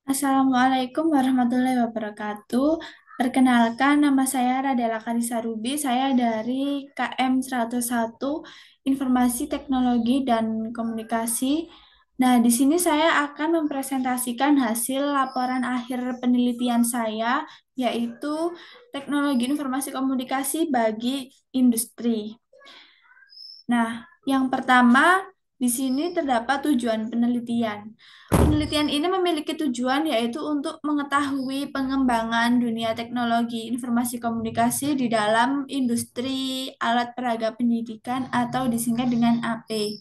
Assalamualaikum warahmatullahi wabarakatuh. Perkenalkan, nama saya Radela Karisa Ruby. Saya dari KM satu Informasi Teknologi dan Komunikasi. Nah, di sini saya akan mempresentasikan hasil laporan akhir penelitian saya, yaitu Teknologi Informasi Komunikasi bagi Industri. Nah, yang pertama, di sini terdapat tujuan penelitian. Penelitian ini memiliki tujuan yaitu untuk mengetahui pengembangan dunia teknologi informasi komunikasi di dalam industri alat peraga pendidikan atau disingkat dengan AP.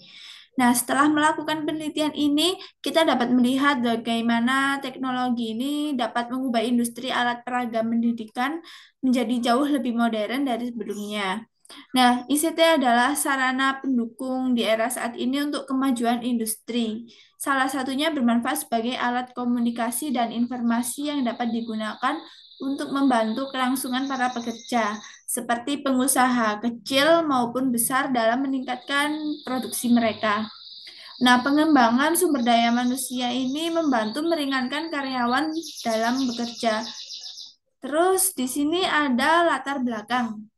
Nah, setelah melakukan penelitian ini, kita dapat melihat bagaimana teknologi ini dapat mengubah industri alat peraga pendidikan menjadi jauh lebih modern dari sebelumnya. Nah, ICT adalah sarana pendukung di era saat ini untuk kemajuan industri. Salah satunya bermanfaat sebagai alat komunikasi dan informasi yang dapat digunakan untuk membantu kelangsungan para pekerja, seperti pengusaha kecil maupun besar dalam meningkatkan produksi mereka. Nah, pengembangan sumber daya manusia ini membantu meringankan karyawan dalam bekerja. Terus di sini ada latar belakang.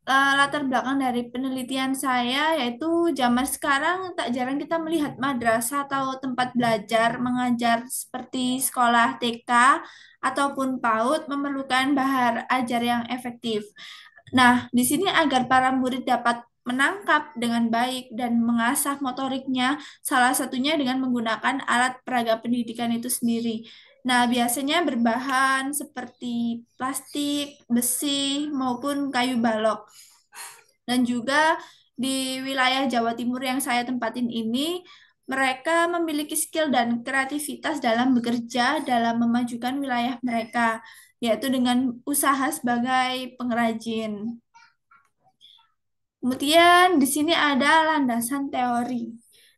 Latar belakang dari penelitian saya yaitu zaman sekarang tak jarang kita melihat madrasah atau tempat belajar mengajar seperti sekolah TK ataupun PAUD memerlukan bahar ajar yang efektif. Nah, di sini agar para murid dapat menangkap dengan baik dan mengasah motoriknya, salah satunya dengan menggunakan alat peraga pendidikan itu sendiri. Nah, biasanya berbahan seperti plastik, besi, maupun kayu balok. Dan juga di wilayah Jawa Timur yang saya tempatin ini, mereka memiliki skill dan kreativitas dalam bekerja, dalam memajukan wilayah mereka, yaitu dengan usaha sebagai pengrajin. Kemudian di sini ada landasan teori.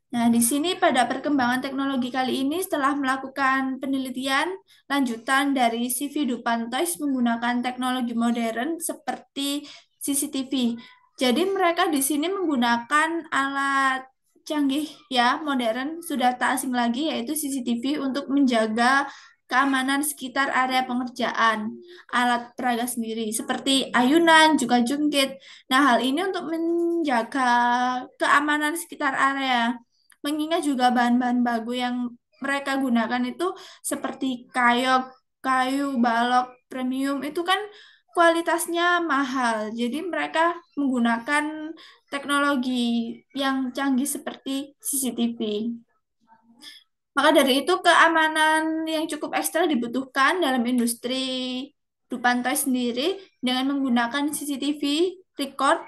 Nah, di sini pada perkembangan teknologi kali ini setelah melakukan penelitian lanjutan dari CV Dupantois menggunakan teknologi modern seperti CCTV. Jadi mereka di sini menggunakan alat canggih ya, modern, sudah tak asing lagi yaitu CCTV untuk menjaga keamanan sekitar area pengerjaan alat peraga sendiri seperti ayunan, juga jungkit. Nah, hal ini untuk menjaga keamanan sekitar area. Mengingat juga bahan-bahan baku yang mereka gunakan itu seperti kayok, kayu, balok, premium itu kan kualitasnya mahal. Jadi mereka menggunakan teknologi yang canggih seperti CCTV. Maka dari itu keamanan yang cukup ekstra dibutuhkan dalam industri Dupantoy sendiri dengan menggunakan CCTV record.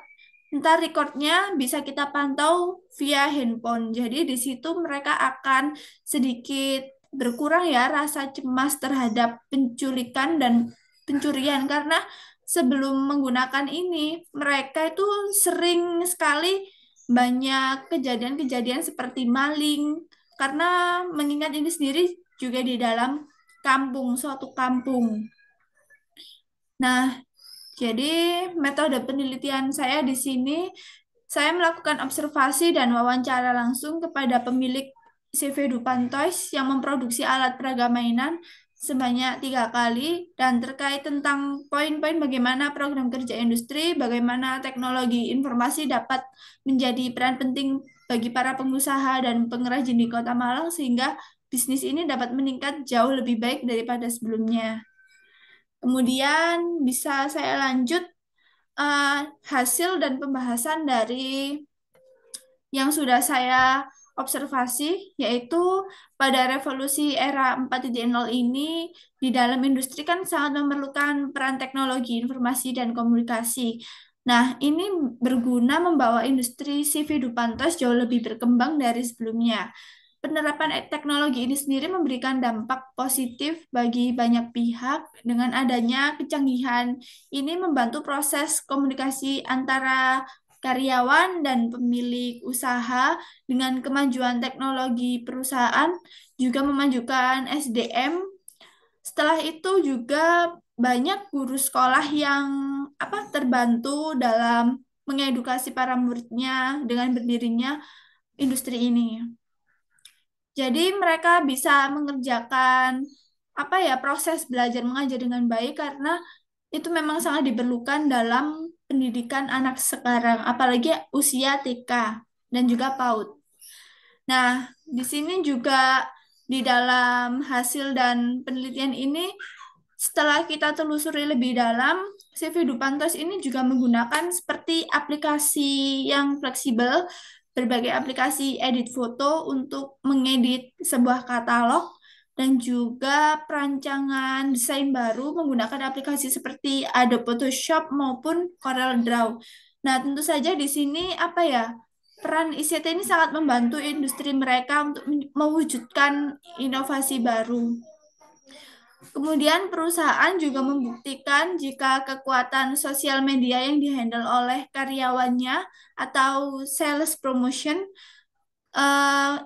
Ntar recordnya bisa kita pantau via handphone. Jadi di situ mereka akan sedikit berkurang ya rasa cemas terhadap penculikan dan pencurian karena sebelum menggunakan ini mereka itu sering sekali banyak kejadian-kejadian seperti maling karena mengingat ini sendiri juga di dalam kampung, suatu kampung. Nah, jadi metode penelitian saya di sini, saya melakukan observasi dan wawancara langsung kepada pemilik CV Dupantois yang memproduksi alat peraga mainan sebanyak 3 kali dan terkait tentang poin-poin bagaimana program kerja industri, bagaimana teknologi informasi dapat menjadi peran penting bagi para pengusaha dan pengrajin di Kota Malang sehingga bisnis ini dapat meningkat jauh lebih baik daripada sebelumnya. Kemudian bisa saya lanjut eh, hasil dan pembahasan dari yang sudah saya observasi, yaitu pada revolusi era 4.0 ini di dalam industri kan sangat memerlukan peran teknologi informasi dan komunikasi. Nah, ini berguna membawa industri CV Dupantos jauh lebih berkembang dari sebelumnya. Penerapan teknologi ini sendiri memberikan dampak positif bagi banyak pihak dengan adanya kecanggihan. Ini membantu proses komunikasi antara karyawan dan pemilik usaha dengan kemajuan teknologi perusahaan juga memajukan SDM. Setelah itu juga banyak guru sekolah yang terbantu dalam mengedukasi para muridnya dengan berdirinya industri ini. Jadi mereka bisa mengerjakan apa ya proses belajar mengajar dengan baik karena itu memang sangat diperlukan dalam pendidikan anak sekarang, apalagi usia TK dan juga PAUD. Nah, di sini juga di dalam hasil dan penelitian ini, setelah kita telusuri lebih dalam, CV Dupantos ini juga menggunakan seperti aplikasi yang fleksibel, berbagai aplikasi edit foto untuk mengedit sebuah katalog, dan juga perancangan desain baru menggunakan aplikasi seperti Adobe Photoshop maupun Corel Draw. Nah, tentu saja di sini apa ya? Peran ICT ini sangat membantu industri mereka untuk mewujudkan inovasi baru. Kemudian perusahaan juga membuktikan jika kekuatan sosial media yang dihandle oleh karyawannya atau sales promotion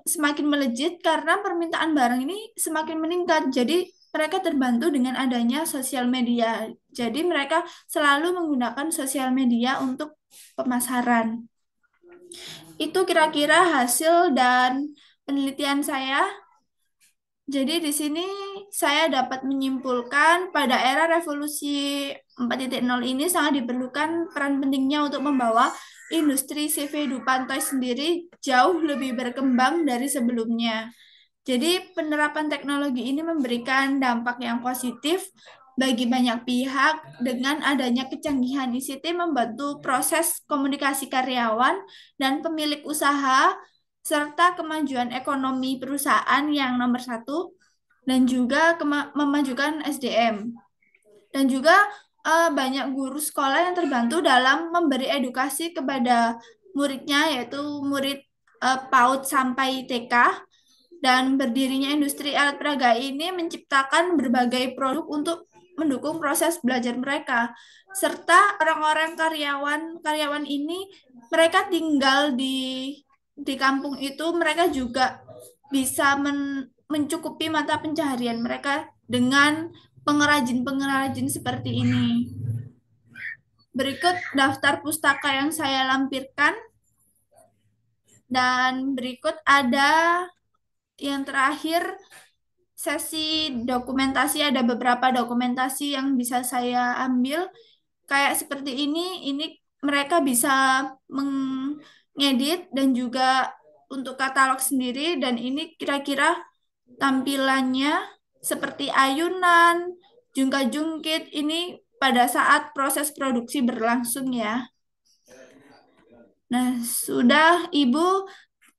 semakin melejit karena permintaan barang ini semakin meningkat. Jadi mereka terbantu dengan adanya sosial media. Jadi mereka selalu menggunakan sosial media untuk pemasaran. Itu kira-kira hasil dan penelitian saya. Jadi di sini saya dapat menyimpulkan pada era revolusi 4.0 ini sangat diperlukan peran pentingnya untuk membawa industri CV Dupantoy sendiri jauh lebih berkembang dari sebelumnya. Jadi penerapan teknologi ini memberikan dampak yang positif bagi banyak pihak dengan adanya kecanggihan ICT membantu proses komunikasi karyawan dan pemilik usaha serta kemajuan ekonomi perusahaan yang nomor satu dan juga memajukan SDM. Dan juga banyak guru sekolah yang terbantu dalam memberi edukasi kepada muridnya yaitu murid PAUD sampai TK dan berdirinya industri alat peraga ini menciptakan berbagai produk untuk mendukung proses belajar mereka. Serta orang-orang karyawan ini mereka tinggal di kampung itu mereka juga bisa mencukupi mata pencaharian mereka dengan pengrajin-pengrajin seperti ini. Berikut daftar pustaka yang saya lampirkan dan berikut ada yang terakhir sesi dokumentasi, ada beberapa dokumentasi yang bisa saya ambil kayak seperti ini mereka bisa mengedit dan juga untuk katalog sendiri dan ini kira-kira tampilannya seperti ayunan, jungkat-jungkit ini pada saat proses produksi berlangsung ya. Nah, sudah Ibu.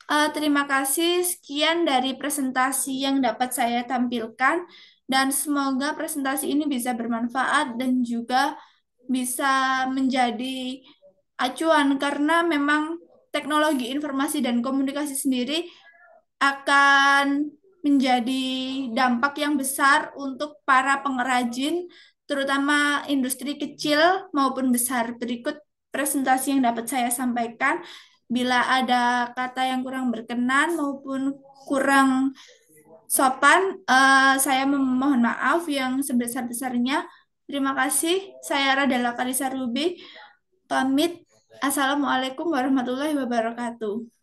Terima kasih. Sekian dari presentasi yang dapat saya tampilkan, dan semoga presentasi ini bisa bermanfaat dan juga bisa menjadi acuan, karena memang teknologi informasi dan komunikasi sendiri akan menjadi dampak yang besar untuk para pengrajin, terutama industri kecil maupun besar. Berikut presentasi yang dapat saya sampaikan. Bila ada kata yang kurang berkenan maupun kurang sopan, saya memohon maaf yang sebesar-besarnya. Terima kasih. Saya Radela Karisa Ruby. Pamit. Assalamualaikum warahmatullahi wabarakatuh.